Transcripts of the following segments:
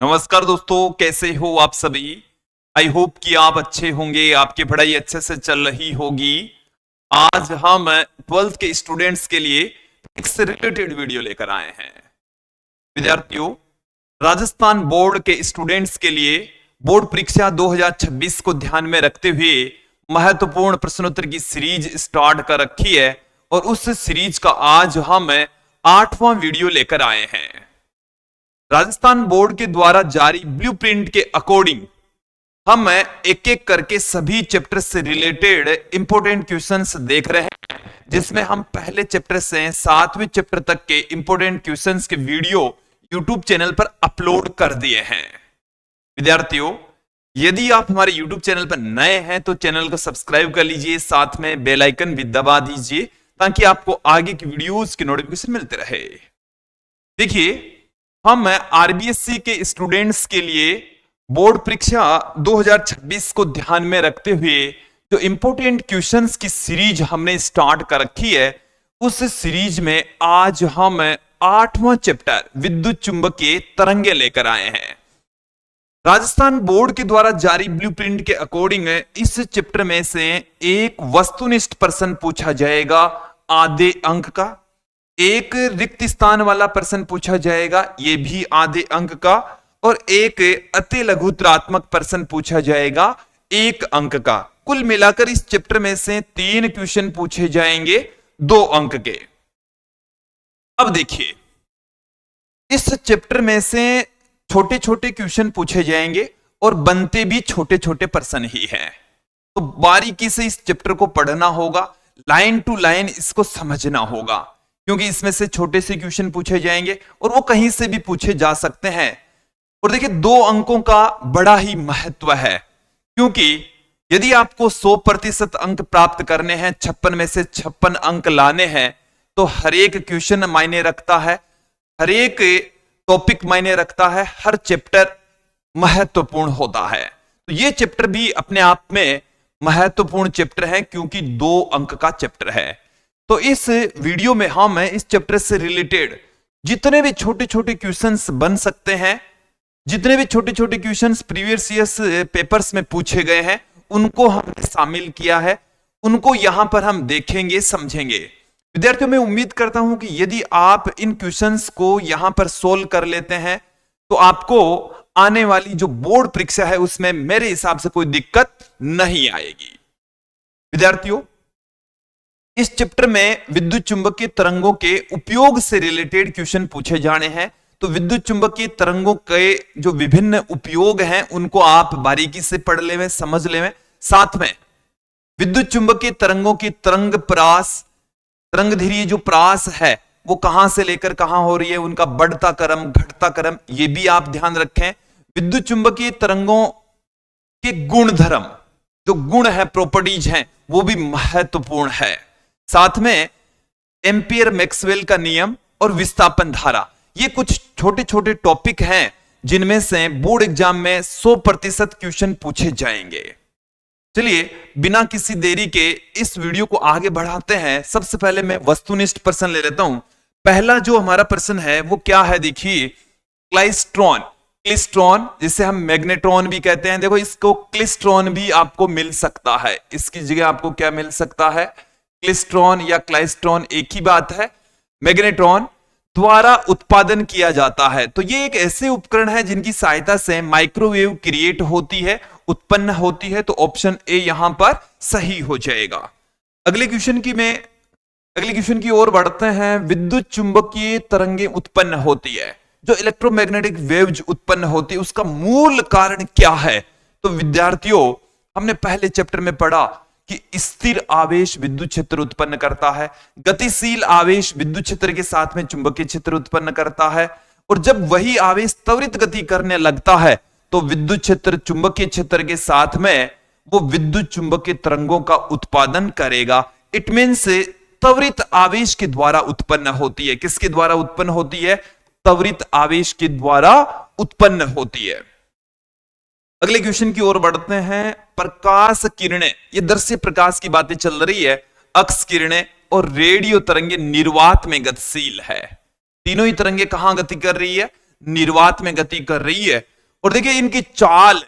नमस्कार दोस्तों, कैसे हो आप सभी। आई होप कि आप अच्छे होंगे, आपकी पढ़ाई अच्छे से चल रही होगी। आज हम 12th के स्टूडेंट्स के लिए एक से रिलेटेड वीडियो लेकर आए हैं। विद्यार्थियों, राजस्थान बोर्ड के स्टूडेंट्स के लिए बोर्ड परीक्षा 2026 को ध्यान में रखते हुए महत्वपूर्ण प्रश्नोत्तर की सीरीज स्टार्ट कर रखी है और उस सीरीज का आज हम 8वां वीडियो लेकर आए हैं। राजस्थान बोर्ड के द्वारा जारी ब्लूप्रिंट के अकॉर्डिंग हम एक एक करके सभी चैप्टर से रिलेटेड इंपॉर्टेंट क्वेश्चंस देख रहे हैं, जिसमें हम पहले चैप्टर से 7वें चैप्टर तक के इंपॉर्टेंट क्वेश्चंस के वीडियो यूट्यूब चैनल पर अपलोड कर दिए हैं। विद्यार्थियों, यदि आप हमारे यूट्यूब चैनल पर नए हैं तो चैनल को सब्सक्राइब कर लीजिए, साथ में बेल आइकन भी दबा दीजिए ताकि आपको आगे की वीडियोस के नोटिफिकेशन मिलते रहे। देखिए, हम आरबीएससी के स्टूडेंट्स के लिए बोर्ड परीक्षा 2026 को ध्यान में रखते हुए जो इंपॉर्टेंट क्वेश्चंस की सीरीज हमने स्टार्ट कर रखी है, उस सीरीज में आज हम 8वां चैप्टर विद्युत चुंबकीय तरंगे लेकर आए हैं। राजस्थान बोर्ड के द्वारा जारी ब्लूप्रिंट के अकॉर्डिंग इस चैप्टर में से एक वस्तुनिष्ठ प्रश्न पूछा जाएगा आधे अंक का, एक रिक्त स्थान वाला प्रश्न पूछा जाएगा, ये भी आधे अंक का, और एक अति लघुत्रात्मक प्रश्न पूछा जाएगा 1 अंक का। कुल मिलाकर इस चैप्टर में से 3 क्वेश्चन पूछे जाएंगे 2 अंक के। अब देखिए, इस चैप्टर में से छोटे छोटे क्वेश्चन पूछे जाएंगे और बनते भी छोटे छोटे प्रश्न ही हैं, तो बारीकी से इस चैप्टर को पढ़ना होगा, लाइन टू लाइन इसको समझना होगा, क्योंकि इसमें से छोटे से क्वेश्चन पूछे जाएंगे और वो कहीं से भी पूछे जा सकते हैं। और देखिए, 2 अंकों का बड़ा ही महत्व है, क्योंकि यदि आपको 100% अंक प्राप्त करने हैं, 56 में से 56 अंक लाने हैं, तो हर एक क्वेश्चन मायने रखता है, हर एक टॉपिक मायने रखता है, हर चैप्टर महत्वपूर्ण होता है। तो ये चैप्टर भी अपने आप में महत्वपूर्ण चैप्टर है, क्योंकि 2 अंक का चैप्टर है। तो इस वीडियो में हम इस चैप्टर से रिलेटेड जितने भी छोटे छोटे क्वेश्चंस बन सकते हैं, जितने भी छोटे छोटे क्वेश्चंस प्रीवियस ईयर्स पेपर्स में पूछे गए हैं, उनको हमने शामिल किया है, उनको यहां पर हम देखेंगे, समझेंगे। विद्यार्थियों, मैं उम्मीद करता हूं कि यदि आप इन क्वेश्चंस को यहां पर सोल्व कर लेते हैं तो आपको आने वाली जो बोर्ड परीक्षा है उसमें मेरे हिसाब से कोई दिक्कत नहीं आएगी। विद्यार्थियों, इस चैप्टर में विद्युत चुंबकीय तरंगों के उपयोग से रिलेटेड क्वेश्चन पूछे जाने हैं। तो विद्युत चुंबकीय तरंगों के जो विभिन्न उपयोग हैं उनको आप बारीकी से पढ़ लेवें, समझ लेवें। साथ में विद्युत चुंबकीय तरंगों की तरंग परास, तरंगधीरी जो परास है वो कहां से लेकर कहां हो रही है, उनका बढ़ता क्रम, घटता क्रम, ये भी आप ध्यान रखें। विद्युत चुंबकीय तरंगों के गुणधर्म, जो गुण है, प्रॉपर्टीज हैं, वो भी महत्वपूर्ण है। साथ में एम्पियर मैक्सवेल का नियम और विस्थापन धारा, ये कुछ छोटे छोटे टॉपिक हैं जिनमें से बोर्ड एग्जाम में 100% क्वेश्चन पूछे जाएंगे। चलिए, बिना किसी देरी के इस वीडियो को आगे बढ़ाते हैं। सबसे पहले मैं वस्तुनिष्ठ प्रश्न ले लेता हूं। पहला जो हमारा प्रश्न है वो क्या है, देखिए, क्लाइस्ट्रॉन, क्लिस्ट्रॉन जिसे हम मैग्नेट्रॉन भी कहते हैं, देखो इसको क्लिस्ट्रॉन भी आपको मिल सकता है, इसकी जगह आपको क्या मिल सकता है, क्लिस्ट्रॉन या क्लाइस्ट्रॉन, एक ही बात है। मैग्नेट्रॉन द्वारा उत्पादन किया जाता है। तो ये एक ऐसे उपकरण है जिनकी सहायता से माइक्रोवेव क्रिएट होती है, उत्पन्न होती है। तो ऑप्शन ए यहां पर सही हो जाएगा। अगले क्वेश्चन की ओर बढ़ते हैं। विद्युत चुंबकीय तरंगे उत्पन्न होती है, जो इलेक्ट्रोमैग्नेटिक वेव्स उत्पन्न होती है, उसका मूल कारण क्या है। तो विद्यार्थियों, हमने पहले चैप्टर में पढ़ा कि स्थिर आवेश विद्युत क्षेत्र उत्पन्न करता है, गतिशील आवेश विद्युत क्षेत्र के साथ में चुंबकीय क्षेत्र उत्पन्न करता है, और जब वही आवेश त्वरित गति करने लगता है तो विद्युत क्षेत्र चुंबकीय क्षेत्र के साथ में वो विद्युत चुंबकीय तरंगों का उत्पादन करेगा। इट मीन्स त्वरित आवेश के द्वारा उत्पन्न होती है। किसके द्वारा उत्पन्न होती है? त्वरित आवेश के द्वारा उत्पन्न होती है। अगले क्वेश्चन की ओर बढ़ते हैं। प्रकाश किरणें, ये दृश्य प्रकाश की बातें चल रही है, अक्स किरणें और रेडियो तरंगे निर्वात में गतिशील है। तीनों ही तरंगे कहां गति कर रही है? निर्वात में गति कर रही है। और देखिए इनकी चाल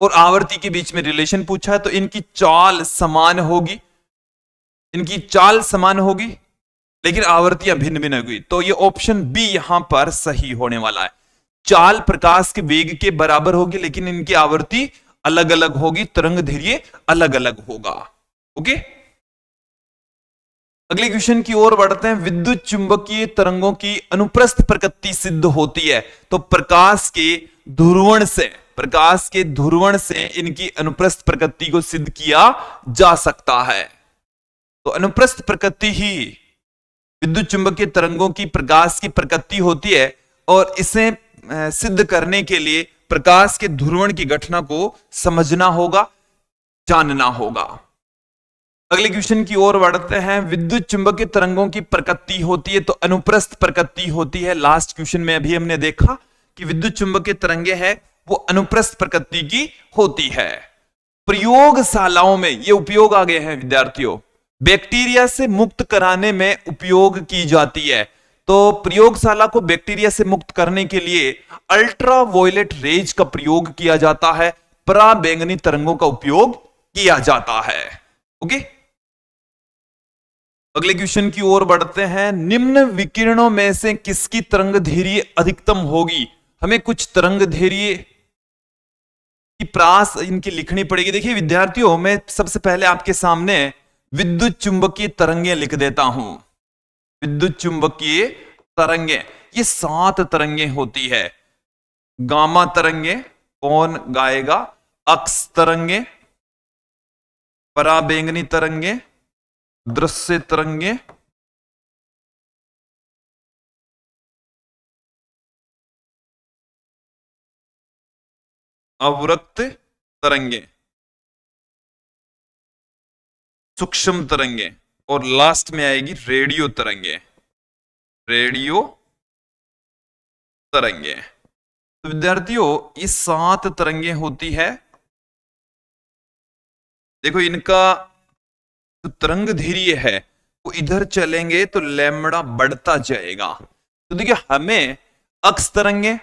और आवर्ती के बीच में रिलेशन पूछा है, तो इनकी चाल समान होगी, इनकी चाल समान होगी, लेकिन आवर्तियां भिन्न भिन्न होगी। तो ये ऑप्शन बी यहां पर सही होने वाला है। चाल प्रकाश के वेग के बराबर होगी, लेकिन इनकी आवर्ती अलग अलग होगी, तरंग दैर्घ्य अलग अलग होगा। ओके, अगले क्वेश्चन की ओर बढ़ते हैं। विद्युत चुंबकीय तरंगों की अनुप्रस्थ प्रकृति सिद्ध होती है, तो प्रकाश के ध्रुवण से इनकी अनुप्रस्थ प्रकृति को सिद्ध किया जा सकता है। तो अनुप्रस्थ प्रकृति ही विद्युत चुंबकीय तरंगों की प्रकाश की प्रकृति होती है, और इसे सिद्ध करने के लिए प्रकाश के ध्रुवण की घटना को समझना होगा, जानना होगा। अगले क्वेश्चन की ओर बढ़ते हैं। विद्युत चुंबकीय तरंगों की प्रकृति होती है, तो अनुप्रस्थ प्रकृति होती है। लास्ट क्वेश्चन में अभी हमने देखा कि विद्युत चुंबकीय तरंगे हैं वो अनुप्रस्थ प्रकृति की होती है। प्रयोगशालाओं में ये उपयोग आ गए हैं विद्यार्थियों, बैक्टीरिया से मुक्त कराने में उपयोग की जाती है। तो प्रयोगशाला को बैक्टीरिया से मुक्त करने के लिए अल्ट्रावायलेट रेज का प्रयोग किया जाता है, पराबैंगनी तरंगों का उपयोग किया जाता है। ओके, अगले क्वेश्चन की ओर बढ़ते हैं। निम्न विकिरणों में से किसकी तरंग दैर्घ्य अधिकतम होगी? हमें कुछ तरंग दैर्घ्य की प्रास इनकी लिखनी पड़ेगी। देखिए विद्यार्थियों, मैं सबसे पहले आपके सामने विद्युत चुंबकीय तरंगे लिख देता हूं। विद्युत चुंबकीय तरंगे, ये 7 तरंगे होती है। गामा तरंगे, कौन गाएगा? अक्स तरंगे, पराबैंगनी तरंगे, दृश्य तरंगे, अवृक्त तरंगे, सूक्ष्म तरंगे, और लास्ट में आएगी रेडियो तरंगे। रेडियो तरंगे। तो विद्यार्थियों, ये 7 तरंगे होती है। देखो इनका जो तरंग दैर्घ्य है वो इधर चलेंगे तो लैम्बडा बढ़ता जाएगा। तो देखिए हमें अक्स तरंगे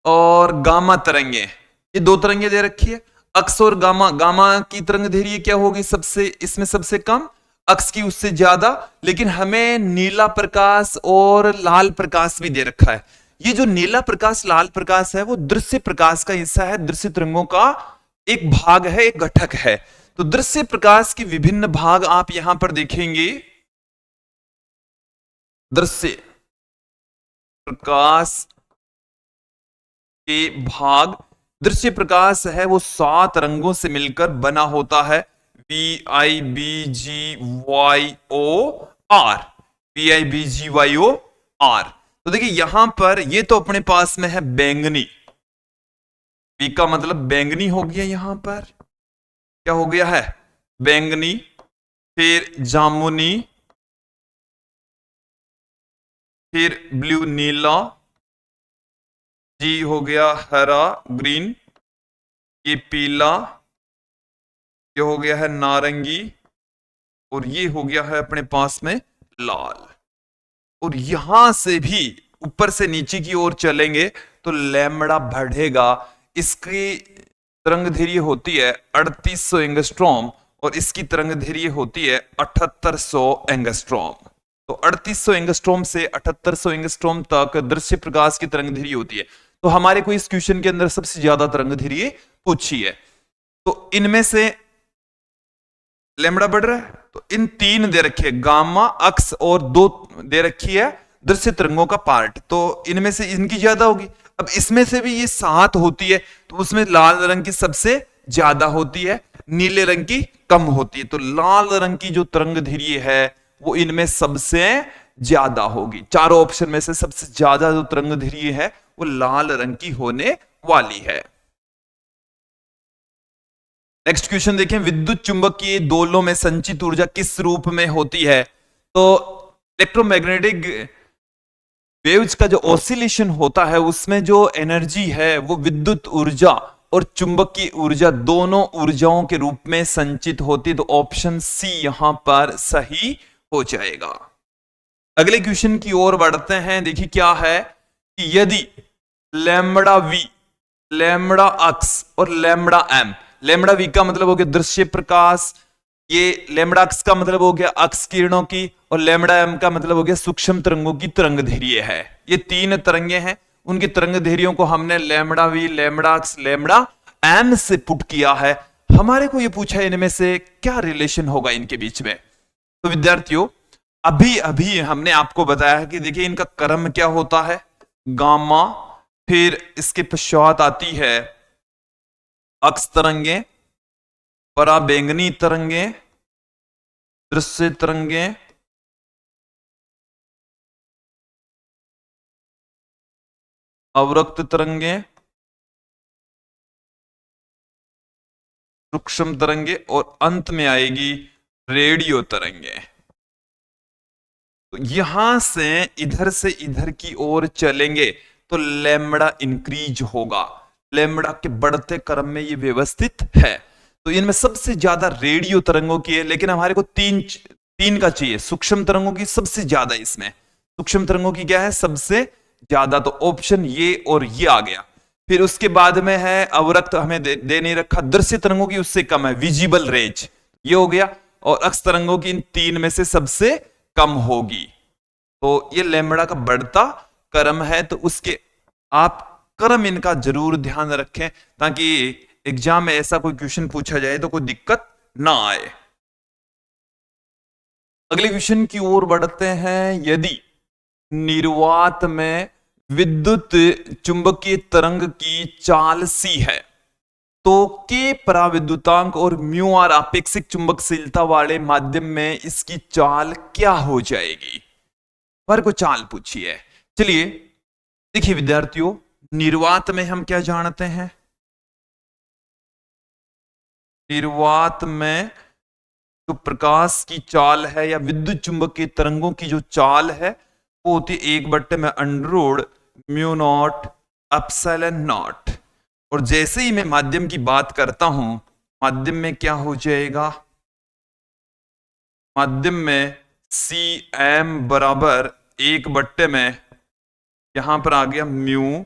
और गामा तरंगे, ये 2 तरंगे दे रखी है। अक्स और गामा, गामा की तरंग दैर्घ्य क्या होगी? सबसे इसमें सबसे कम, अक्स की उससे ज्यादा। लेकिन हमें नीला प्रकाश और लाल प्रकाश भी दे रखा है। ये जो नीला प्रकाश लाल प्रकाश है वो दृश्य प्रकाश का हिस्सा है, दृश्य तरंगों का एक भाग है, एक घटक है। तो दृश्य प्रकाश के विभिन्न भाग आप यहां पर देखेंगे। दृश्य प्रकाश के भाग, दृश्य प्रकाश है वो 7 रंगों से मिलकर बना होता है। VIBGYOR, VIBGYOR। तो देखिए यहां पर ये तो अपने पास में है बैंगनी, बी का मतलब बैंगनी हो गया। यहां पर क्या हो गया है? बैंगनी, फिर जामुनी, फिर ब्लू नीला, जी हो गया हरा ग्रीन, ये पीला, ये हो गया है नारंगी, और ये हो गया है अपने पास में लाल। और यहां से भी ऊपर से नीचे की ओर चलेंगे तो लैम्बडा बढ़ेगा। इसकी तरंग दैर्घ्य होती है 3800 एंगस्ट्रॉम और इसकी तरंग दैर्घ्य होती है 7800 एंगस्ट्रॉम। तो 3800 एंगस्ट्रॉम से 7800 एंगस्ट्रॉम तक दृश्य प्रकाश की तरंग दैर्घ्य होती है। तो हमारे को इस क्वेश्चन के अंदर सबसे ज्यादा तरंग दैर्घ्य पूछी है, तो इनमें से लैम्बडा बढ़ रहा है। तो इन 3 दे रखी है, गामा, अक्स और 2 दे रखी है दृश्य तरंगों का पार्ट। तो इनमें से इनकी ज्यादा होगी। अब इसमें से भी ये 7 होती है, तो उसमें लाल रंग की सबसे ज्यादा होती है, नीले रंग की कम होती है। तो लाल रंग की जो तरंग दैर्घ्य है वो इनमें सबसे ज्यादा होगी। चारों ऑप्शन में से सबसे ज्यादा जो तरंग दैर्घ्य है वो लाल रंग की होने वाली है। नेक्स्ट क्वेश्चन देखें। विद्युत चुंबकीय दोलों में संचित ऊर्जा किस रूप में होती है? तो इलेक्ट्रोमैग्नेटिक वेव्स का जो ऑसिलेशन होता है उसमें जो एनर्जी है वो विद्युत ऊर्जा और चुंबकीय ऊर्जा दोनों ऊर्जाओं के रूप में संचित होती है। तो ऑप्शन सी यहां पर सही हो जाएगा। अगले क्वेश्चन की ओर बढ़ते हैं। देखिए क्या है कि यदि लैम्बडा वी, लैम्बडा अक्स और लैम्बडा एम। लैम्बडा वी का मतलब हो गया दृश्य प्रकाश, ये लैम्बडा अक्स का मतलब हो गया अक्स किरणों की, और लैम्बडा एम का मतलब हो गया सूक्ष्म तरंगों की तरंग धैर्य है। ये तीन तरंगे हैं, उनकी तरंग धैर्यों को हमने lambda V, lambda x, lambda M से पुट किया है। हमारे को ये पूछा है इनमें से क्या रिलेशन होगा इनके बीच में। तो विद्यार्थियों अभी अभी हमने आपको बताया है कि देखिए इनका क्रम क्या होता है, गामा, फिर इसके पश्चात आती है अक्स तरंगे, पराबैंगनी तरंगे, दृश्य तरंगे, अवरक्त तरंगे, सूक्ष्म तरंगे, और अंत में आएगी रेडियो तरंगे। तो यहां से इधर की ओर चलेंगे तो लैम्बडा इंक्रीज होगा, लैम्बडा के बढ़ते क्रम में ये व्यवस्थित है। तो इनमें सबसे ज्यादा रेडियो तरंगों की है, लेकिन हमारे को तीन का चाहिए, सूक्ष्म तरंगों की सबसे ज्यादा, इसमें सूक्ष्म तरंगों की क्या है सबसे ज्यादा, तो ऑप्शन ये और ये आ गया। फिर उसके बाद में है अवरक्त, हमें दे नहीं रखा, दृश्य तरंगों की उससे कम है, विजिबल रेज, ये हो गया, और अक्स तरंगों की इन तीन में से सबसे कम होगी। तो ये लैम्बडा का बढ़ता क्रम है, तो उसके आप क्रम इनका जरूर ध्यान रखें, ताकि एग्जाम में ऐसा कोई क्वेश्चन पूछा जाए तो कोई दिक्कत ना आए। अगले क्वेश्चन की ओर बढ़ते हैं। यदि निर्वात में विद्युत चुंबकीय तरंग की चाल सी है तो के पराविद्युतांक और म्यू आर आपेक्षिक चुंबकशीलता वाले माध्यम में इसकी चाल क्या हो जाएगी। पर को चाल पूछी है। चलिए देखिए विद्यार्थियों, निर्वात में हम क्या जानते हैं, निर्वात में जो प्रकाश की चाल है या विद्युत चुंबकीय तरंगों की जो चाल है वो होती है 1/√μ0 एप्सिलॉन नॉट। और जैसे ही मैं माध्यम की बात करता हूं, माध्यम में क्या हो जाएगा, माध्यम में Cm बराबर 1/, यहां पर आ गया म्यू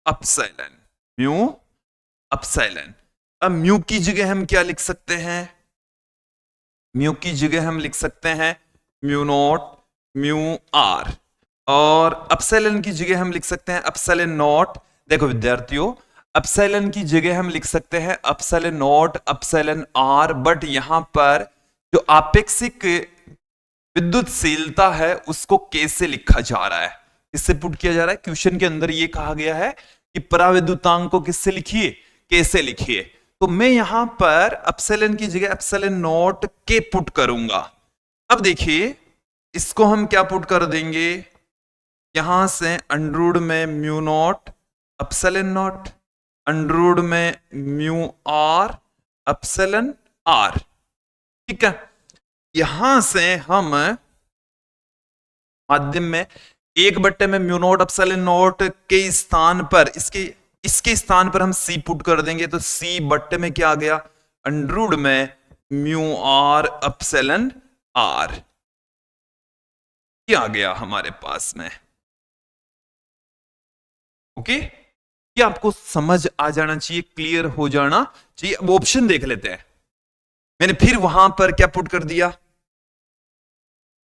एप्सिलॉन, म्यू एप्सिलॉन। अब म्यू की जगह हम क्या लिख सकते हैं, म्यू की जगह हम लिख सकते हैं μ0 म्यू आर, और एप्सिलॉन की जगह हम लिख सकते हैं एप्सिलॉन नॉट। देखो विद्यार्थियों, एप्सिलॉन की जगह हम लिख सकते हैं epsilon naught epsilon R, but यहां पर जो आपेक्षिक विद्युतशीलता है उसको कैसे लिखा जा रहा है, इससे पुट किया जा रहा है। क्वेश्चन के अंदर ये कहा गया है कि पराविद्युतांक को किससे लिखिए, कैसे लिखिए। तो मैं यहां पर एप्सिलॉन की जगह एप्सिलॉन नॉट के पुट करूंगा। अब देखिए इसको हम क्या पुट कर देंगे, यहां से अंडरूड में mu naught epsilon not, underroot में म्यू आर एप्सिलॉन आर, ठीक है। यहां से हम माध्यम में 1/, में म्यू नॉट एप्सिलॉन नॉट के स्थान पर इसके स्थान पर हम सी पुट कर देंगे, तो C/, में क्या आ गया, अंडरूड में म्यू आर एप्सिलॉन आर, क्या आ गया हमारे पास में। ओके, ये आपको समझ आ जाना चाहिए, क्लियर हो जाना चाहिए। अब ऑप्शन देख लेते हैं। मैंने फिर वहां पर क्या पुट कर दिया,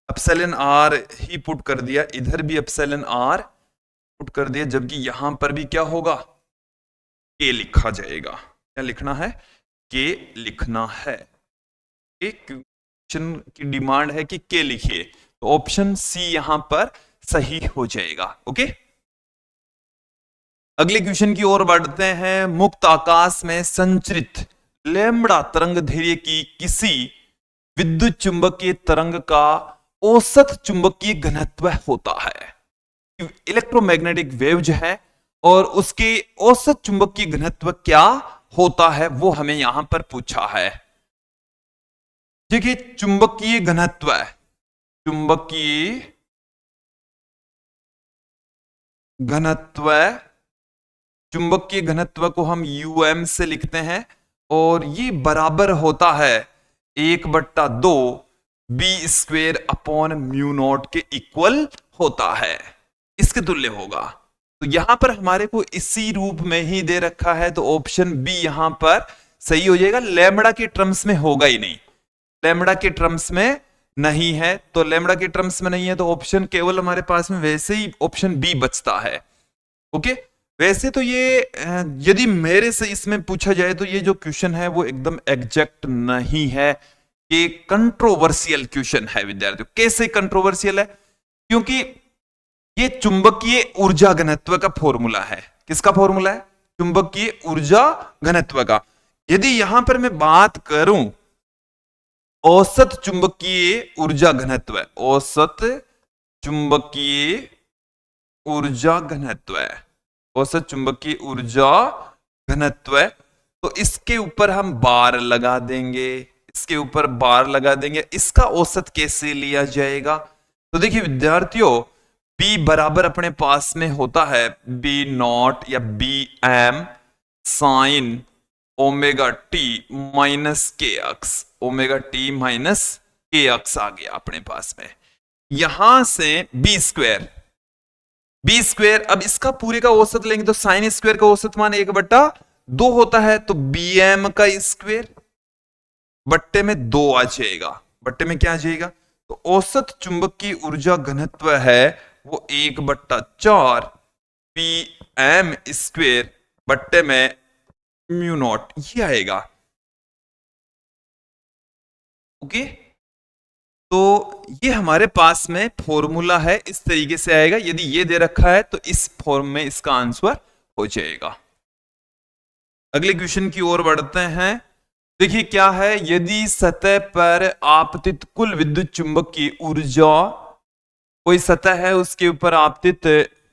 एप्सिलॉन आर ही पुट कर दिया, इधर भी एप्सिलॉन आर पुट कर दिया, जबकि यहां पर भी क्या होगा, के लिखा जाएगा। क्या लिखना है, के लिखना है। क्वेश्चन की डिमांड है कि के लिखिए, तो ऑप्शन सी यहां पर सही हो जाएगा। ओके, अगले क्वेश्चन की ओर बढ़ते हैं। मुक्त आकाश में संचरित लैम्बडा तरंग धैर्य की किसी विद्युत चुंबकीय तरंग का औसत चुंबकीय घनत्व होता है। इलेक्ट्रोमैग्नेटिक वेव जो है और उसके औसत चुंबकीय घनत्व क्या होता है वो हमें यहां पर पूछा है। देखिए चुंबकीय घनत्व, चुंबकीय घनत्व, चुंबकीय घनत्व को हम UM से लिखते हैं, और ये बराबर होता है 1/2 B² अपॉन म्यू नॉट के इक्वल होता है, इसके तुल्य होगा। तो यहां पर हमारे को इसी रूप में ही दे रखा है, तो ऑप्शन बी यहां पर सही हो जाएगा। लैम्बडा के टर्म्स में होगा ही नहीं, लैम्बडा के टर्म्स में नहीं है, तो लैम्बडा के टर्म्स में नहीं है, तो ऑप्शन केवल हमारे पास में वैसे ही ऑप्शन बी बचता है। ओके, वैसे तो ये यदि मेरे से इसमें पूछा जाए तो ये जो क्वेश्चन है वो एकदम एग्जैक्ट नहीं है, ये कंट्रोवर्शियल क्वेश्चन है विद्यार्थियों। कैसे कंट्रोवर्शियल है? क्योंकि ये चुंबकीय ऊर्जा घनत्व का फॉर्मूला है। किसका फॉर्मूला है? चुंबकीय ऊर्जा घनत्व का। यदि यहां पर मैं बात करूं औसत चुंबकीय ऊर्जा घनत्व, औसत चुंबकीय ऊर्जा घनत्व, औसत चुंबकीय ऊर्जा घनत्व, तो इसके ऊपर हम बार लगा देंगे, इसके ऊपर बार लगा देंगे। इसका औसत कैसे लिया जाएगा? तो देखिए विद्यार्थियों, B बराबर अपने पास में होता है बी नॉट या B M sine omega T minus K x, omega T minus K x आ गया अपने पास में। यहां से बी स्क्वायर, बी स्क्वायर, अब इसका पूरे का औसत लेंगे तो साइन स्क्वायर का औसत मान 1/2 होता है, तो बी एम का स्क्वायर बट्टे में 2 आ जाएगा, बट्टे में क्या आ जाएगा? तो औसत चुंबकीय ऊर्जा घनत्व है वो 1/4 पी एम स्क्वायर बट्टे में म्यू नॉट, ये आएगा। ओके, तो ये हमारे पास में फॉर्मूला है, इस तरीके से आएगा। यदि ये दे रखा है तो इस फॉर्म में इसका आंसर हो जाएगा। अगले क्वेश्चन की ओर बढ़ते हैं। देखिए क्या है, यदि सतह पर आपतित कुल विद्युत चुंबकीय ऊर्जा, कोई सतह है उसके ऊपर आपतित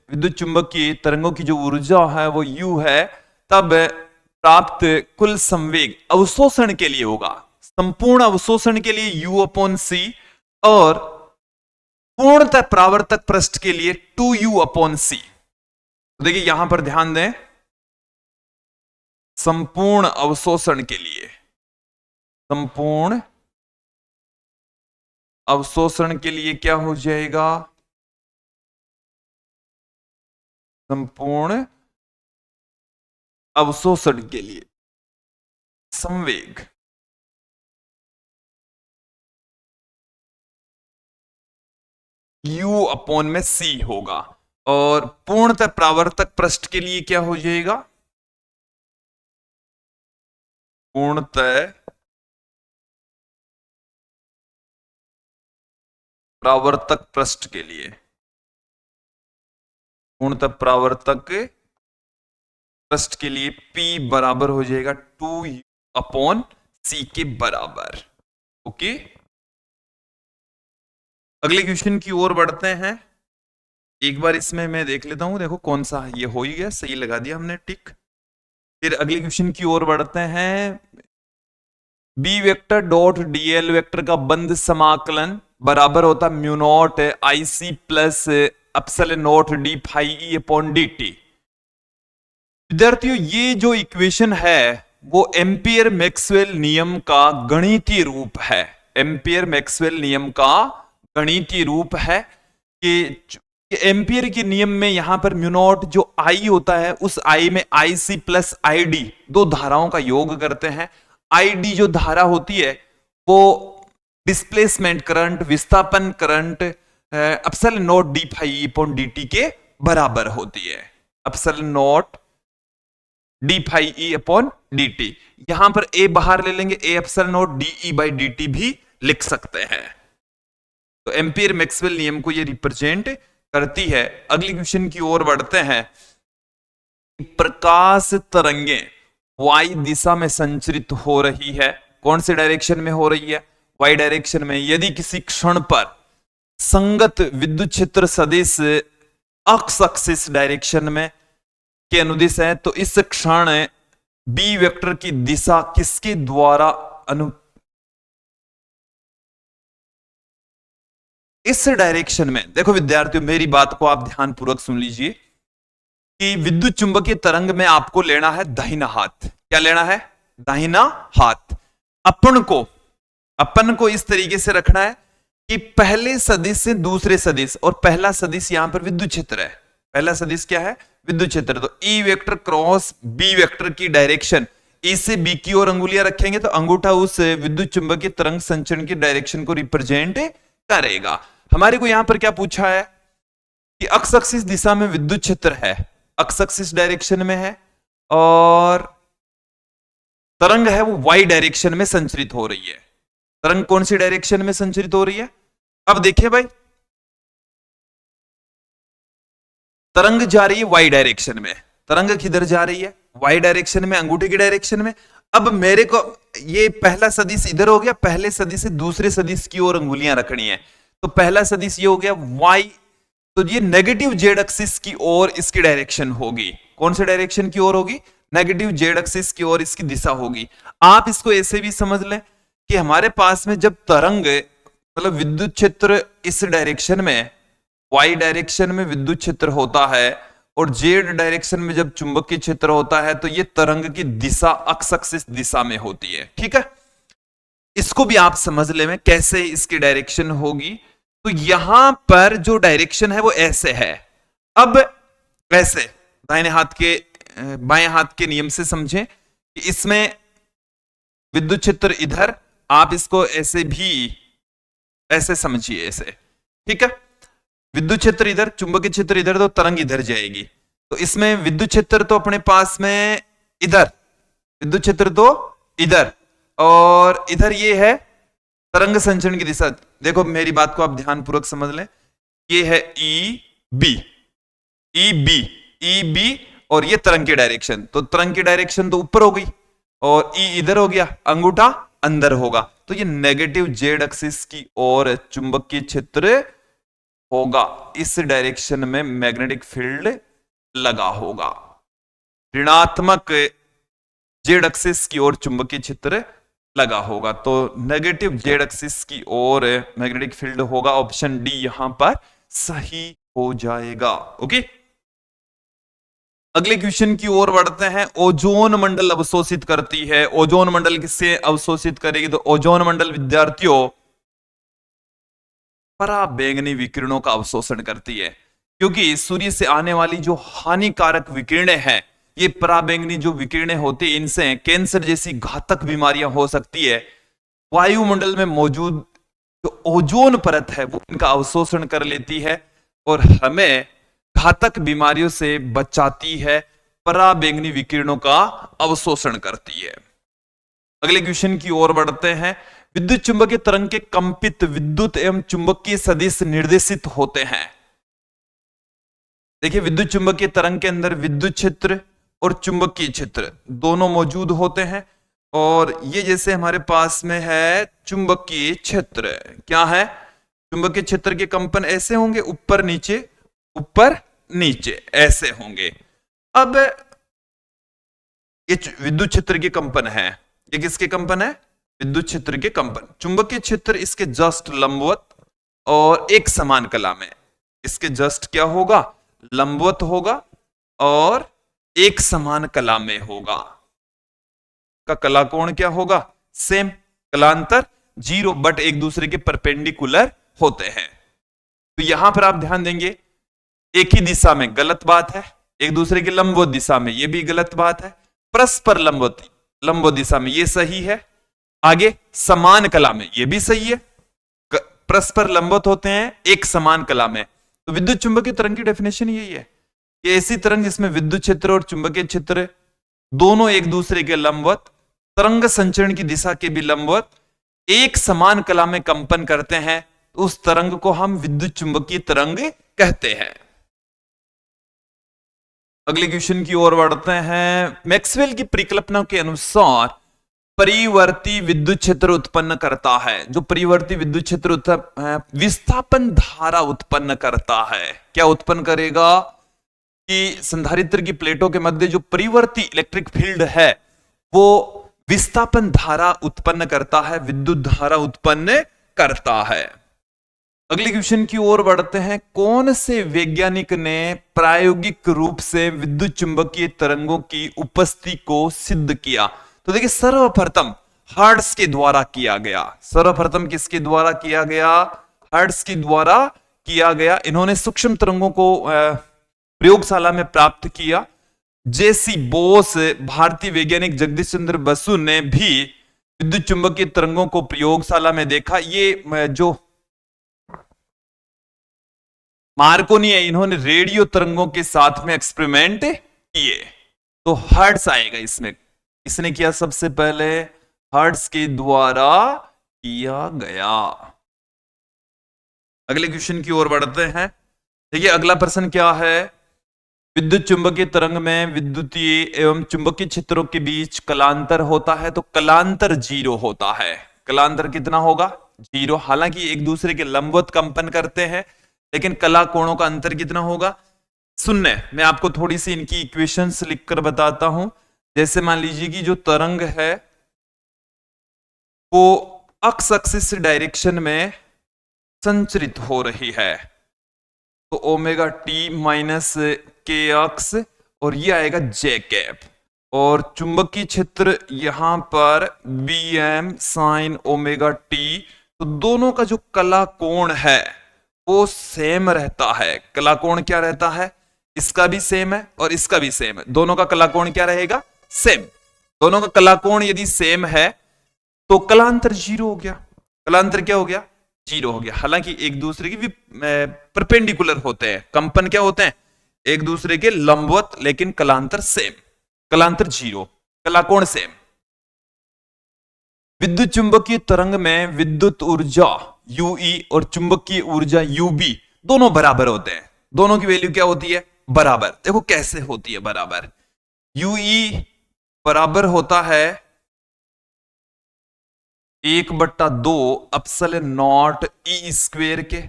विद्युत चुंबकीय तरंगों की जो ऊर्जा है वो U है, तब प्राप्त कुल संवेग अवशोषण के लिए होगा, संपूर्ण अवशोषण के लिए U/C और पूर्णतः परावर्तक पृष्ठ के लिए 2U/C। तो देखिए यहां पर ध्यान दें, संपूर्ण अवशोषण के लिए, संपूर्ण अवशोषण के लिए क्या हो जाएगा? संपूर्ण अवशोषण के लिए संवेग U/C होगा, और पूर्णतः परावर्तक पृष्ठ के लिए क्या हो जाएगा? पूर्णतः परावर्तक पृष्ठ के लिए, पूर्णतः परावर्तक पृष्ठ के लिए P बराबर हो जाएगा 2U/C के बराबर। ओके, अगले क्वेश्चन की ओर बढ़ते हैं। एक बार इसमें मैं देख लेता हूं, देखो कौन सा ये हो ही गया, सही लगा दिया हमने टिक। फिर अगले क्वेश्चन की ओर बढ़ते हैं। B vector dot DL vector का बंद समाकलन बराबर होता mu naught IC plus epsilon naught D phi E upon D T. विद्यार्थियों ये जो इक्वेशन है वो एम्पियर मैक्सवेल नियम का गणितीय रूप है, एम्पियर मैक्सवेल नियम का गणितीय रूप है कि एम्पियर के नियम में यहां पर म्यू नॉट जो I होता है उस I में IC प्लस ID दो धाराओं का योग करते हैं। ID जो धारा होती है वो डिस्प्लेसमेंट करंट, विस्थापन current epsilon naught D phi upon D T के बराबर होती है, epsilon naught D phi E upon D T. यहां पर A बाहर ले लेंगे, A epsilon naught D E by D T भी लिख सकते हैं। तो एम्पियर मैक्सवेल नियम को ये रिप्रेजेंट करती है। अगली क्वेश्चन की ओर बढ़ते हैं। प्रकाश तरंगे वाई दिशा में संचरित हो रही है, कौन से डायरेक्शन में हो रही है? वाई डायरेक्शन में। यदि किसी क्षण पर संगत विद्युत क्षेत्र सदिश एक्स एक्सिस डायरेक्शन में के अनुदिश है, तो इस क्षण बी वेक्टर की दिशा किसके द्वारा इस डायरेक्शन में, देखो विद्यार्थियों मेरी बात को आप ध्यान पूर्वक सुन लीजिए कि विद्युत चुंबकीय तरंग में आपको लेना है दाहिना हाथ। क्या लेना है? दाहिना हाथ। अपन को इस तरीके से रखना है कि पहले सदिश से दूसरे सदिश, और पहला सदिश यहां पर विद्युत क्षेत्र है, पहला सदिश क्या है? विद्युत क्षेत्र। तो E vector cross B vector की डायरेक्शन, ई से बी की ओर अंगुलियां रखेंगे तो अंगूठा उस विद्युत चुंबकीय तरंग संचरण की डायरेक्शन को रिप्रेजेंट करेगा। हमारे को यहां पर क्या पूछा है कि एक्स एक्सिस दिशा में विद्युत क्षेत्र है, एक्स एक्सिस डायरेक्शन में है, और तरंग है वो वाई डायरेक्शन में संचरित हो रही है। तरंग कौन सी डायरेक्शन में संचरित हो रही है? अब देखिए भाई, तरंग जा रही है वाई डायरेक्शन में। तरंग किधर जा रही है? वाई डायरेक्शन में, अंगूठे की डायरेक्शन में। अब मेरे को ये पहला सदिश इधर हो गया, पहले सदिश से दूसरे सदिश की ओर अंगुलियां रखनी है। तो पहला सदिश ये हो गया वाई, तो ये नेगेटिव जेड एक्सिस की ओर इसकी डायरेक्शन होगी। कौन से डायरेक्शन की ओर होगी? नेगेटिव जेड एक्सिस की ओर इसकी दिशा होगी। आप इसको ऐसे भी समझ लें कि हमारे पास में जब तरंग मतलब विद्युत क्षेत्र इस डायरेक्शन में, वाई डायरेक्शन में विद्युत क्षेत्र होता है और जेड डायरेक्शन में जब चुंबकीय क्षेत्र होता है, तो ये तरंग की दिशा एक्स एक्सिस दिशा में होती है। ठीक है, इसको भी आप समझ ले कैसे इसकी डायरेक्शन होगी। तो यहां पर जो डायरेक्शन है वो ऐसे है। अब ऐसे दाहिने हाथ के बाएं हाथ के नियम से समझें कि इसमें विद्युत क्षेत्र इधर, आप इसको ऐसे भी ऐसे समझिए, ऐसे। ठीक है, विद्युत क्षेत्र इधर, चुंबकीय क्षेत्र इधर, तो तरंग इधर जाएगी। तो इसमें विद्युत क्षेत्र तो अपने पास में इधर, विद्युत क्षेत्र तो इधर, और इधर ये है तरंग संचरण की दिशा। देखो मेरी बात को आप ध्यानपूर्वक समझ लें, ये है E B, E B, E B, और ये तरंग की डायरेक्शन। तो तरंग की डायरेक्शन तो ऊपर हो गई और ई इधर हो गया, अंगूठा अंदर होगा। तो ये नेगेटिव जेड एक्सिस की ओर चुंबकीय क्षेत्र होगा। इस डायरेक्शन में मैग्नेटिक फील्ड लगा होगा। ऋणात्मक जेड एक्सिस की ओर चुंबकीय क्षेत्र लगा होगा, तो नेगेटिव जेड एक्सिस की ओर मैग्नेटिक फील्ड होगा। ऑप्शन डी यहां पर सही हो जाएगा। ओके, अगले क्वेश्चन की ओर बढ़ते हैं। ओजोन मंडल अवशोषित करती है। ओजोन मंडल किससे अवशोषित करेगी? तो ओजोन मंडल विद्यार्थियों पराबैंगनी विकिरणों का अवशोषण करती है, क्योंकि सूर्य से आने वाली जो हानिकारक विकिरणें हैं, ये पराबैंगनी जो विकिरणें होती है, इनसे कैंसर जैसी घातक बीमारियां हो सकती है। वायुमंडल में मौजूद जो ओजोन परत है वो इनका अवशोषण कर लेती है और हमें घातक बीमारियों से बचाती है। पराबैंगनी विकिरणों का अवशोषण करती है। अगले क्वेश्चन की ओर बढ़ते हैं। विद्युत चुंबकीय तरंग के कंपित विद्युत एवं चुंबकीय सदिश निर्देशित होते हैं। देखिए, विद्युत चुंबकीय तरंग के अंदर विद्युत क्षेत्र और चुंबकीय क्षेत्र दोनों मौजूद होते हैं, और ये जैसे हमारे पास में है चुंबकीय क्षेत्र, क्या है? चुंबकीय क्षेत्र के कंपन ऐसे होंगे, ऊपर नीचे ऊपर नीचे ऐसे होंगे। अब ये विद्युत क्षेत्र के कंपन है। ये किसके कंपन है? विद्युत क्षेत्र के कंपन। चुंबकीय क्षेत्र इसके जस्ट लंबवत और एक समान कला में, इसके जस्ट क्या होगा? लंबवत होगा और एक समान कला में होगा। का कला कोण क्या होगा? सेम। कलांतर 0, बट एक दूसरे के परपेंडिकुलर होते हैं। तो यहां पर आप ध्यान देंगे, एक ही दिशा में गलत बात है, एक दूसरे के लंबवत दिशा में ये भी गलत बात है, परस्पर लंबवत दिशा में ये सही है, आगे समान कला में ये भी सही है। परस्पर लंबवत होते हैं एक समान कला में। तो विद्युत चुंबकीय तरंग की डेफिनेशन यही है कि ऐसी तरंग जिसमें विद्युत क्षेत्र और चुंबकीय क्षेत्र दोनों एक दूसरे के लंबवत, तरंग संचरण की दिशा के भी लंबवत, एक समान कला में कंपन करते हैं, तो उस तरंग को हम विद्युत चुंबकीय तरंग कहते हैं। अगले क्वेश्चन की ओर बढ़ते हैं। मैक्सवेल की परिकल्पना के अनुसार परिवर्ती विद्युत क्षेत्र उत्पन्न करता है। जो परिवर्ती विद्युत क्षेत्र विस्थापन धारा उत्पन्न करता है। क्या उत्पन्न करेगा? कि संधारित्र की प्लेटों के मध्य जो परिवर्ती इलेक्ट्रिक फील्ड है वो विस्थापन धारा उत्पन्न करता है, विद्युत धारा उत्पन्न करता है। अगले क्वेश्चन की ओर बढ़ते हैं। कौन से वैज्ञानिक ने प्रायोगिक रूप से विद्युत चुंबकीय तरंगों की उपस्थिति को सिद्ध किया? तो देखिए, सर्वप्रथम हर्ट्ज के द्वारा किया गया। सर्वप्रथम किसके द्वारा किया गया? हर्ट्ज के द्वारा किया गया। इन्होंने सूक्ष्म तरंगों को प्रयोगशाला में प्राप्त किया। जेसी बोस, भारतीय वैज्ञानिक जगदीश चंद्र बसु ने भी विद्युत चुंबकीय तरंगों को प्रयोगशाला में देखा। ये जो मार्कोनी है, इन्होंने रेडियो तरंगों के साथ में एक्सपेरिमेंट किए। तो हर्ट्ज आएगा इसमें, इसने किया सबसे पहले, हर्ट्ज के द्वारा किया गया। अगले क्वेश्चन की ओर बढ़ते हैं। देखिए अगला प्रश्न क्या है, विद्युत चुंबकीय तरंग में विद्युतीय एवं चुंबकीय क्षेत्रों के बीच कलांतर होता है, तो कलांतर 0 होता है। कलांतर कितना होगा? 0। हालांकि एक दूसरे के लंबवत कंपन करते हैं, लेकिन कला कोणों का अंतर कितना होगा? 0। मैं आपको थोड़ी सी इनकी इक्वेशंस लिखकर बताता हूं। जैसे मान लीजिए कि जो तरंग है वो एक्स एक्सिस डायरेक्शन में संचरित हो रही है, तो omega T minus K x, और ये आएगा जे कैप, और चुंबकीय क्षेत्र यहां पर B M sine omega T. तो दोनों का जो कला कोण है वो सेम रहता है। कला कोण क्या रहता है? इसका भी सेम है और इसका भी सेम है। दोनों का कला कोण क्या रहेगा? सेम। दोनों का कला कोण यदि सेम है तो कलांतर 0 हो गया। कलांतर क्या हो गया? 0 हो गया। हालांकि एक दूसरे की भी परपेंडिकुलर होते हैं, कंपन क्या होते हैं? एक दूसरे के लंबवत, लेकिन कलांतर सेम। कलांतर 0, कलाकोण सेम। विद्युत चुंबकीय तरंग में विद्युत ऊर्जा यूई और चुंबकीय ऊर्जा यूबी दोनों बराबर होते हैं। दोनों की वैल्यू क्या होती है? बराबर। देखो कैसे होती है बराबर। यूई बराबर होता है 1/2 एप्सिलॉन नॉट ई स्क्वायर के,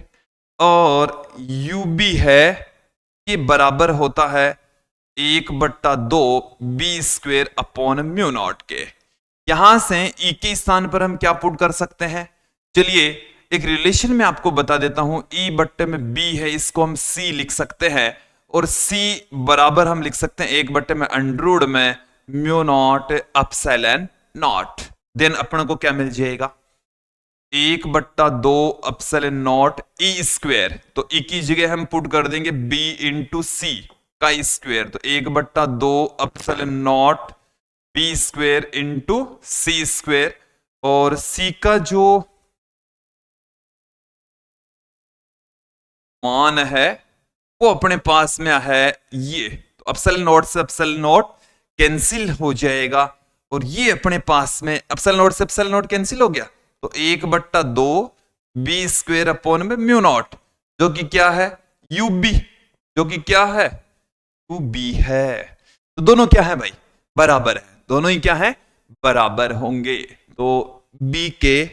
और यूबी है ये बराबर होता है 1/2 B square upon mu naught के। यहां से ई के स्थान पर हम क्या पुट कर सकते हैं? चलिए एक रिलेशन में आपको बता देता हूं। ई बट्टे में बी है, इसको हम सी लिख सकते हैं, और सी बराबर हम लिख सकते हैं 1/, अंडररूट में mu naught epsilon naught. Then अपन को क्या मिल जाएगा? 1/2 एप्सिलॉन नॉट ई स्क्वायर, तो ई की जगह हम पुट कर देंगे बी इंटू सी का स्क्वायर, तो 1/2 epsilon naught B square into C square, और सी का जो मान है वो अपने पास में है ये, तो एप्सिलॉन नॉट से एप्सिलॉन नॉट कैंसिल हो जाएगा, और ये अपने पास में एप्सिलॉन नॉट से एप्सिलॉन नॉट कैंसिल हो गया, तो 1/2 बी स्क्वायर अपॉन में म्यू नॉट, जो कि क्या है? यूबी, जो कि क्या है? यूबी है। तो दोनों क्या है भाई? बराबर है। दोनों ही क्या है? बराबर होंगे, तो बी के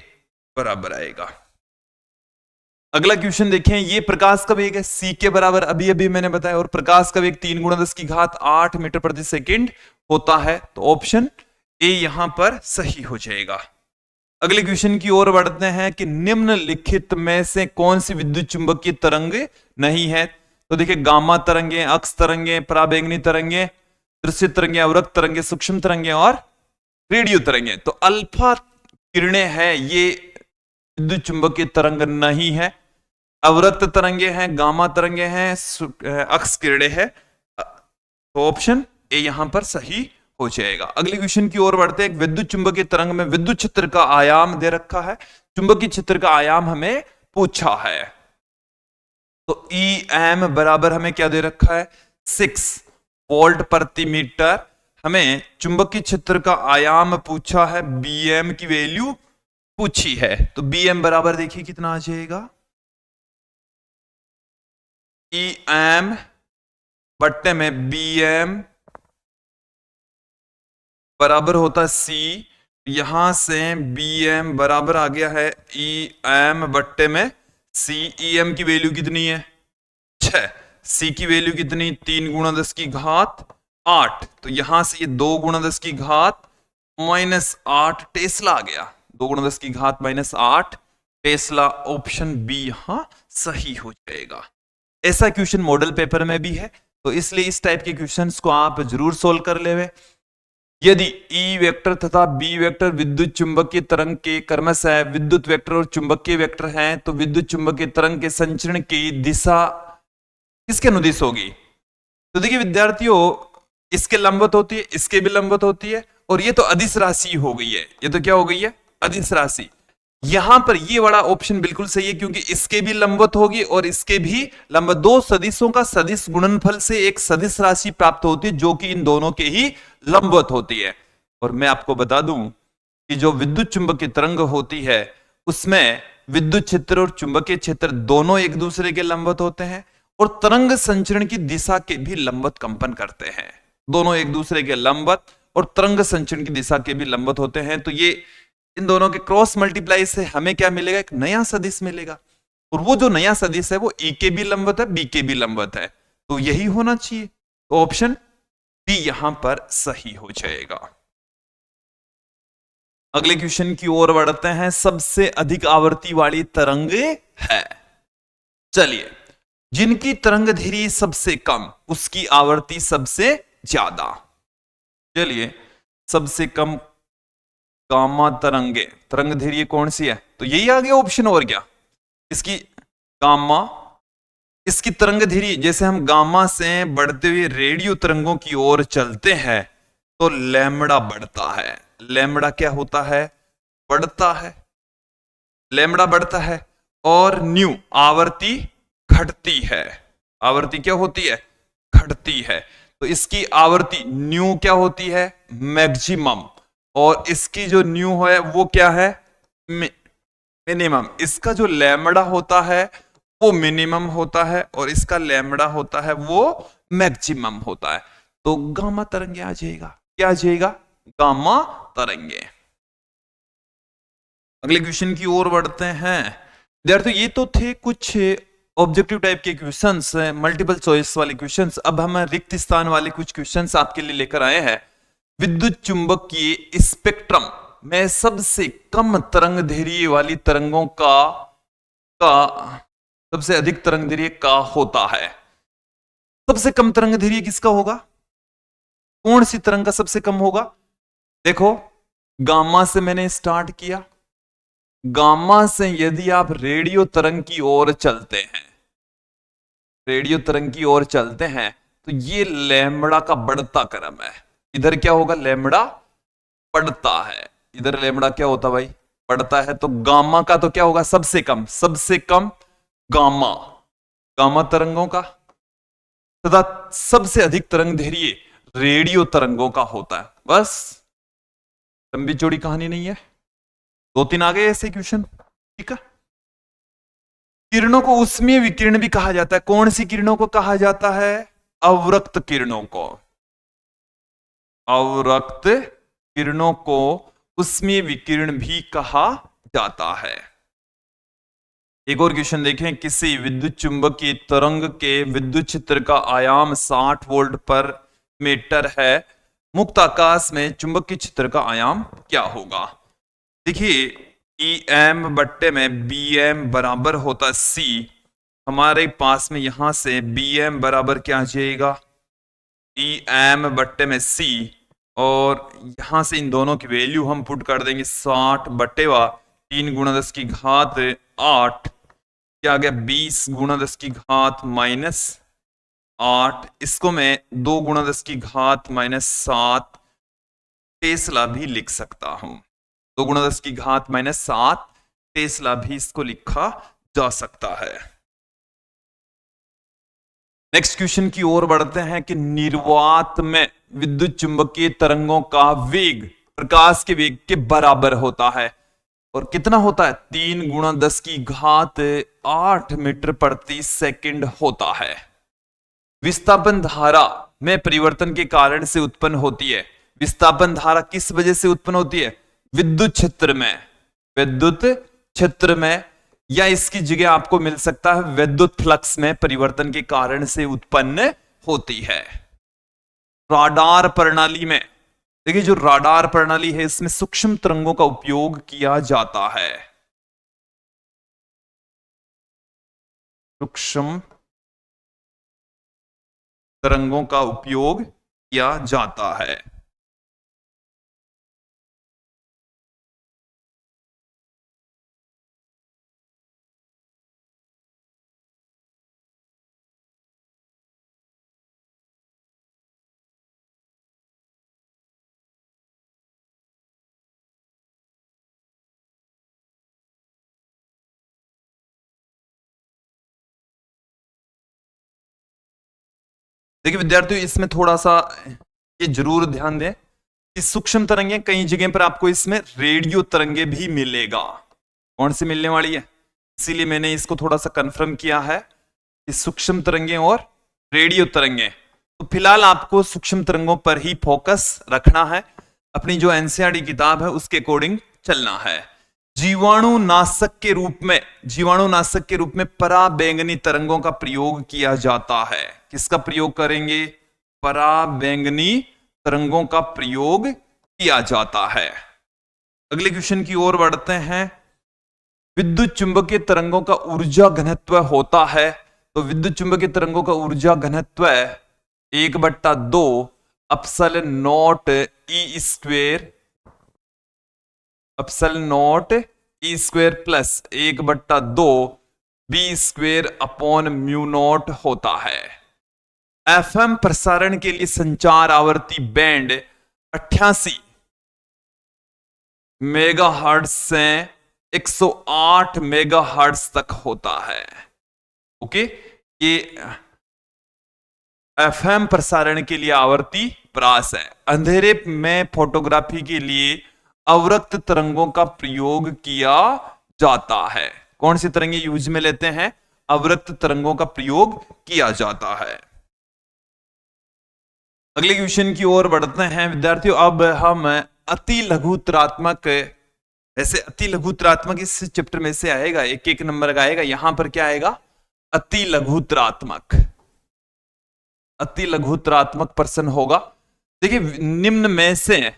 बराबर आएगा। अगला क्वेश्चन देखें। ये प्रकाश का वेग है c के बराबर, अभी अभी मैंने बताया, और प्रकाश का वेग 3 × 10⁸ मीटर प्रति सेकंड होता है, तो ऑप्शन ए यहां पर सही हो जाएगा। अगले क्वेश्चन की ओर बढ़ते हैं कि निम्नलिखित में से कौन सी विद्युत चुंबकीय तरंग नहीं है? तो देखिए गामा तरंगे, अक्स तरंगे, पराबैंगनी तरंगे, दृश्य तरंगे, अवरक्त तरंगे, सूक्ष्म तरंगे और रेडियो तरंगे। तो अल्फा किरणें हैं, ये विद्युत चुंबकीय तरंग नहीं है। अवरक्त तरंगे हैं, गामा तरंगे हैं, अक्स किरणें हैं, तो ऑप्शन ए यहां पर सही हो जाएगा। अगले क्वेश्चन की ओर बढ़ते हैं। विद्युत चुंबकीय तरंग में विद्युत क्षेत्र का आयाम दे रखा है, चुंबकीय क्षेत्र का आयाम हमें पूछा है, तो ई एम बराबर हमें क्या दे रखा है? 6 वोल्ट प्रति मीटर। हमें चुंबकीय क्षेत्र का आयाम पूछा है, बी एम की वैल्यू पूछी है, तो बी एम बराबर देखिए कितना आ जाएगा? ई एम बट्टे में बी एम बराबर होता है सी, यहां से बी एम बराबर आ गया है ई एम बट्टे में सी। ई एम की वैल्यू कितनी है? 6। सी की वैल्यू कितनी? 3 × 10⁸, तो यहां से ये 2 × 10⁻8 टेस्ला आ गया। 2 × 10⁻8 टेस्ला, ऑप्शन बी यहां सही हो जाएगा। ऐसा क्वेश्चन मॉडल पेपर में भी है, तो इसलिए इस टाइप के क्वेश्चंस को आप जरूर सोल्व कर लेवे। यदि ई वेक्टर तथा बी वेक्टर विद्युत चुंबकीय तरंग के क्रमशः विद्युत वेक्टर और चुंबकीय वेक्टर हैं, तो विद्युत चुंबकीय तरंग के संचरण की दिशा किसके अनुदिश होगी? तो देखिए विद्यार्थियों, इसके लंबवत होती है, इसके भी लंबवत होती है, और ये तो अदिश राशि हो गई है। ये तो क्या हो गई है? अदिश राशि। यहां पर ये वाला ऑप्शन बिल्कुल सही है, क्योंकि इसके भी लंबवत होगी और इसके भी लंबवत। दो सदिशों का सदिश गुणनफल से एक सदिश राशि प्राप्त होती है, जो कि इन दोनों के ही लंबवत होती है। और मैं आपको बता दूं कि जो विद्युत चुंबकीय तरंग होती है, उसमें विद्युत क्षेत्र और चुंबकीय क्षेत्र दोनों एक दूसरे के लंबवत होते हैं, और तरंग संचरण की दिशा के भी लंबवत कंपन करते हैं। दोनों एक दूसरे के लंबवत और तरंग संचरण की दिशा के भी लंबवत होते हैं। तो ये इन दोनों के क्रॉस मल्टीप्लाई से हमें क्या मिलेगा? एक नया सदिश मिलेगा, और वो जो नया सदिश है वो ई के भी लंबवत है, बी के भी लंबवत है। तो यही होना चाहिए। तो ऑप्शन बी यहां पर सही हो जाएगा। अगले क्वेश्चन की ओर बढ़ते हैं। सबसे अधिक आवृत्ति वाली तरंग है, चलिए, जिनकी तरंग धीरी सबसे कम, उसकी आवृत्ति सबसे ज्यादा। चलिए, सबसे कम गामा तरंगे, तरंग धीरी कौन सी है? तो यही आ गया ऑप्शन, और क्या? इसकी गामा, इसकी तरंग धीरी, जैसे हम गामा से बढ़ते हुए रेडियो तरंगों की ओर चलते हैं तो लैम्बडा बढ़ता है। लैम्बडा क्या होता है? बढ़ता है। लैम्बडा बढ़ता है, और न्यू आवृत्ति घटती है। आवृत्ति क्या होती है? घटती है। तो इसकी आवृत्ति न्यू क्या होती है? मैक्सिमम। और इसकी जो न्यू है वो क्या है? मिनिमम। इसका जो लैम्बडा होता है वो मिनिमम होता है, और इसका लैम्बडा होता है वो मैक्सिमम होता है। तो गामा तरंगे आ जाएगा। क्या आ जाएगा? गामा तरंगे। अगले क्वेश्चन की ओर बढ़ते हैं। विद्यार्थियों, ये तो थे कुछ ऑब्जेक्टिव टाइप के क्वेश्चंस, मल्टीपल चॉइस वाले क्वेश्चंस। अब हम रिक्त स्थान वाले कुछ क्वेश्चंस आपके लिए लेकर आए हैं। विद्युत चुंबकीय स्पेक्ट्रम में सबसे कम तरंग दैर्ध्य वाली तरंगों का सबसे अधिक तरंग दैर्ध्य का होता है। सबसे कम तरंग दैर्ध्य किसका होगा? कौन सी तरंग का सबसे कम होगा? देखो, गामा से मैंने स्टार्ट किया। गामा से यदि आप रेडियो तरंग की ओर चलते हैं, रेडियो तरंग की ओर चलते हैं, तो ये लैम्बडा का बढ़ता क्रम है। इधर क्या होगा? लैम्बडा बढ़ता है। इधर लैम्बडा क्या होता भाई? बढ़ता है। तो गामा का तो क्या होगा? सबसे कम। सबसे कम गामा, गामा तरंगों का, तथा सबसे अधिक तरंग दैर्ध्य रेडियो तरंगों का होता है। बस, लंबी चौड़ी कहानी नहीं है। दो तीन आ गए ऐसे क्वेश्चन, ठीक है। किरणों को उष्मीय विकिरण भी कहा जाता है। कौन सी किरणों को कहा जाता है? अवरक्त किरणों को। अवरक्त किरणों को उष्मीय विकिरण भी कहा जाता है। एक और क्वेश्चन देखें। किसी विद्युत चुंबकीय तरंग के विद्युत क्षेत्र का आयाम 60 वोल्ट पर मीटर है। मुक्त आकाश में चुंबकीय क्षेत्र का आयाम क्या होगा? देखिए, ई एम बट्टे में बी एम बराबर होता सी। हमारे पास में यहां से बी एम बराबर क्या आ जाएगा? ई एम बट्टे में सी, और यहां से इन दोनों की वैल्यू हम पुट कर देंगे। 60 बट्टेवा 3 गुणा 10 की घात 8, क्या आ गया? 20 गुणा 10 की घात माइनस 8। इसको मैं 2 गुणा 10 की घात माइनस 7 टेस्ला भी लिख सकता हूं। 2 गुणा 10 की घात माइनस 7 टेस्ला भी इसको लिखा जा सकता है। नेक्स्ट क्वेश्चन की ओर बढ़ते हैं कि निर्वात में विद्युत चुंबकीय तरंगों का वेग प्रकाश के वेग के बराबर होता है। और कितना होता है? 3 गुणा 10 की घात 8 मीटर प्रति सेकंड होता है। विस्थापन धारा में परिवर्तन के कारण से उत्पन्न होती है। विस्थापन धारा किस वजह से उत्पन्न होती है? विद्युत क्षेत्र में। विद्युत क्षेत्र में, या इसकी जगह आपको मिल सकता है विद्युत फ्लक्स में परिवर्तन के कारण से उत्पन्न होती है। राडार प्रणाली में, देखिए जो राडार प्रणाली है इसमें सूक्ष्म तरंगों का उपयोग किया जाता है। सूक्ष्म तरंगों का उपयोग किया जाता है। देखिए विद्यार्थियों, इसमें थोड़ा सा ये जरूर ध्यान दें कि सूक्ष्म तरंगे कई जगह पर आपको इसमें रेडियो तरंगे भी मिलेगा। कौन सी मिलने वाली है, इसीलिए मैंने इसको थोड़ा सा कंफर्म किया है कि सूक्ष्म तरंगे और रेडियो तरंगे। तो फिलहाल आपको सूक्ष्म तरंगों पर ही फोकस रखना है, अपनी जो एनसीईआरटी किताब है उसके अकॉर्डिंग चलना है। जीवाणुनाशक के रूप में पराबैंगनी तरंगों का प्रयोग किया जाता है। किसका प्रयोग करेंगे, पराबैंगनी तरंगों का प्रयोग किया जाता है। अगले क्वेश्चन की ओर बढ़ते हैं। विद्युत चुंबकीय तरंगों का ऊर्जा घनत्व होता है, तो विद्युत चुंबकीय तरंगों का ऊर्जा घनत्व 1/2 epsilon naught E square plus 1/2 B square upon mu naught होता है। एफएम प्रसारण के लिए संचार आवर्ती बैंड 88 मेगाहर्ट्ज से 108 मेगाहर्ट्ज तक होता है। ओके, ये एफएम प्रसारण के लिए आवर्ती प्रास है। अंधेरे में फोटोग्राफी के लिए अवरक्त तरंगों का प्रयोग किया जाता है। कौन सी तरंगे यूज में लेते हैं, अवरक्त तरंगों का प्रयोग किया जाता है। अगले क्वेश्चन की ओर बढ़ते हैं विद्यार्थियों। अब हम अति लघुतरात्मक, ऐसे अति लघुतरात्मक इस चैप्टर में से आएगा, एक एक नंबर का आएगा। यहां पर क्या आएगा, अति लघुतरात्मक प्रश्न होगा। देखिए, निम्न में से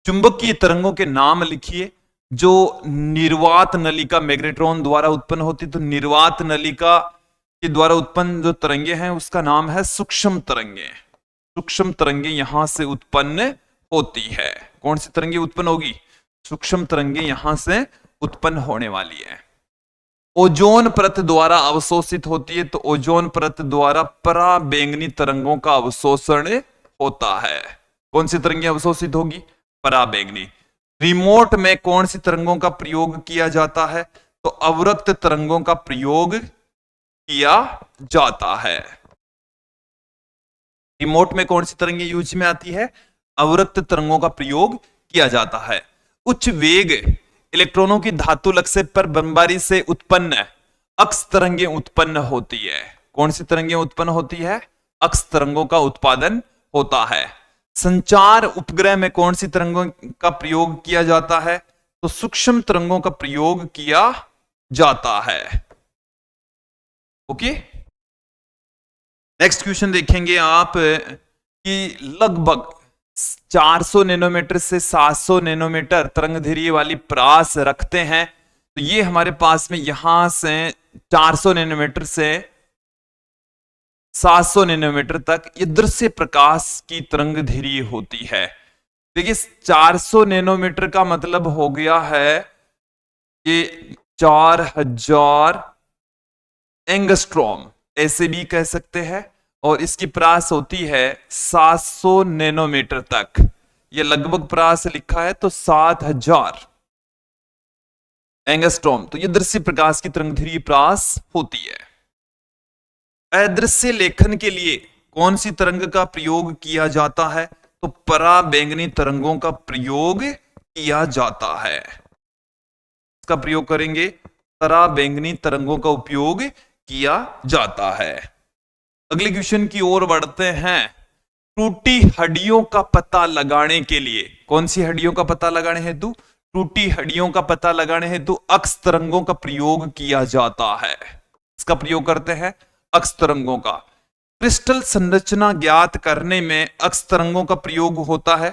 चुंबकीय तरंगों के नाम लिखिए जो निर्वात नलिका मैग्नेट्रॉन द्वारा उत्पन्न होती। तो निर्वात नलिका के द्वारा उत्पन्न जो तरंगे हैं उसका नाम है सूक्ष्म तरंगे। सूक्ष्म तरंगे यहां से उत्पन्न होती है। कौन सी तरंगे उत्पन्न होगी, सूक्ष्म तरंगे यहां से उत्पन्न होने वाली है। ओजोन परत द्वारा अवशोषित होती है, तो ओजोन परत द्वारा पराबैंगनी तरंगों का अवशोषण होता है। कौन सी तरंगे अवशोषित होगी, पराबैंगनी। रिमोट में कौन सी तरंगों का प्रयोग किया जाता है, तो अवरक्त तरंगों का प्रयोग किया जाता है। रिमोट में कौन सी तरंगे यूज में आती है, अवरक्त तरंगों का प्रयोग किया जाता है। उच्च वेग इलेक्ट्रॉनों की धातु लक्ष्य पर बमबारी से उत्पन्न अक्स तरंगे उत्पन्न होती है। कौन सी तरंगे उत्पन्न होती है, अक्स तरंगों का उत्पादन होता है। संचार उपग्रह में कौन सी तरंगों का प्रयोग किया जाता है, तो सूक्ष्म तरंगों का प्रयोग किया जाता है। ओके, नेक्स्ट क्वेश्चन देखेंगे आप कि लगभग 400 नैनोमीटर से 700 नैनोमीटर तरंगदैर्घ्य वाली प्रास रखते हैं। तो ये हमारे पास में यहां से 400 नैनोमीटर से 700 नैनोमीटर तक ये दृश्य प्रकाश की तरंगदैर्घ्य होती है। देखिए, 400 नैनोमीटर का मतलब हो गया है कि 4000 एंगस्ट्रॉम, ऐसे भी कह सकते हैं। और इसकी प्रास होती है 700 नैनोमीटर तक। ये लगभग प्रास लिखा है तो 7000 एंगस्ट्रॉम, तो ये दृश्य प्रकाश की तरंगदैर्घ्य प्रास होती है। अदृश्य लेखन के लिए कौन सी तरंग का प्रयोग किया जाता है, तो पराबैंगनी तरंगों का प्रयोग किया जाता है। इसका प्रयोग करेंगे, पराबैंगनी तरंगों का उपयोग किया जाता है। अगले क्वेश्चन की ओर बढ़ते हैं। टूटी हड्डियों का पता लगाने के लिए, कौन सी हड्डियों का पता लगाने हेतु, टूटी हड्डियों का पता लगाने हेतु अक्स तरंगों का प्रयोग किया जाता है। इसका प्रयोग करते हैं अक्स तरंगों का। क्रिस्टल संरचना ज्ञात करने में अक्स तरंगों का प्रयोग होता है।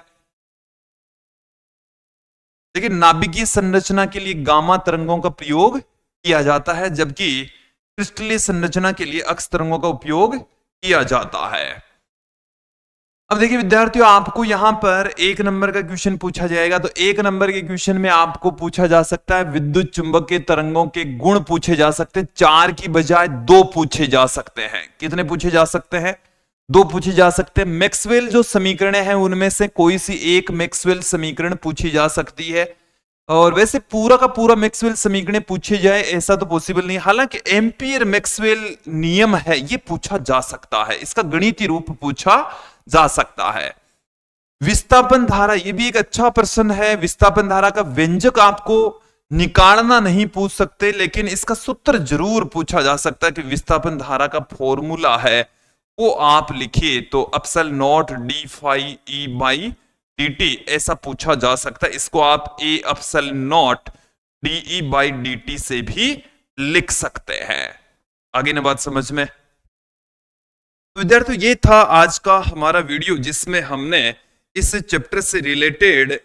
देखिए, नाभिकीय संरचना के लिए गामा तरंगों का प्रयोग किया जाता है, जबकि क्रिस्टलीय संरचना के लिए अक्स तरंगों का उपयोग किया जाता है। अब देखिए विद्यार्थियों, आपको यहां पर 1 नंबर का क्वेश्चन पूछा जाएगा। तो 1 नंबर के क्वेश्चन में आपको पूछा जा सकता है विद्युत चुंबकीय तरंगों के गुण पूछे जा सकते हैं। 4 की बजाय 2 पूछे जा सकते हैं। कितने पूछे जा सकते हैं, 2 पूछे जा सकते हैं। मैक्सवेल जो समीकरण है उनमें से कोई सी एक मैक्सवेल समीकरण पूछी जा सकती है। और वैसे पूरा का पूरा मैक्सवेल समीकरण पूछे जाए ऐसा तो पॉसिबल नहीं, हालांकि एम्पियर मैक्सवेल नियम है ये पूछा जा सकता है, इसका गणितीय रूप पूछा जा सकता है। विस्थापन धारा, ये भी एक अच्छा प्रश्न है। विस्थापन धारा का व्यंजक आपको निकालना नहीं पूछ सकते, लेकिन इसका सूत्र जरूर पूछा जा सकता है कि विस्थापन धारा का फॉर्मूला है वो आप लिखिए, तो epsilon naught D phi E by D T ऐसा पूछा जा सकता है। इसको आप A epsilon naught D E by D T से भी लिख सकते हैं। आगे ना बात समझ में। विद्यार्थियों ये था आज का हमारा वीडियो जिसमें हमने इस चैप्टर से रिलेटेड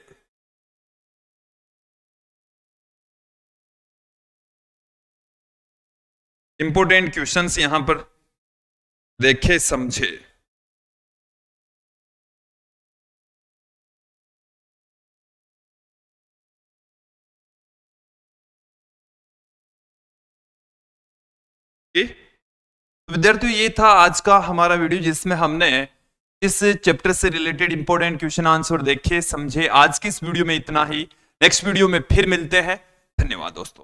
इंपोर्टेंट क्वेश्चंस यहां पर देखे समझे। विद्यार्थियों ये था आज का हमारा वीडियो जिसमें हमने इस चैप्टर से रिलेटेड इंपॉर्टेंट क्वेश्चन आंसर देखे समझे। आज की इस वीडियो में इतना ही, नेक्स्ट वीडियो में फिर मिलते हैं। धन्यवाद दोस्तों।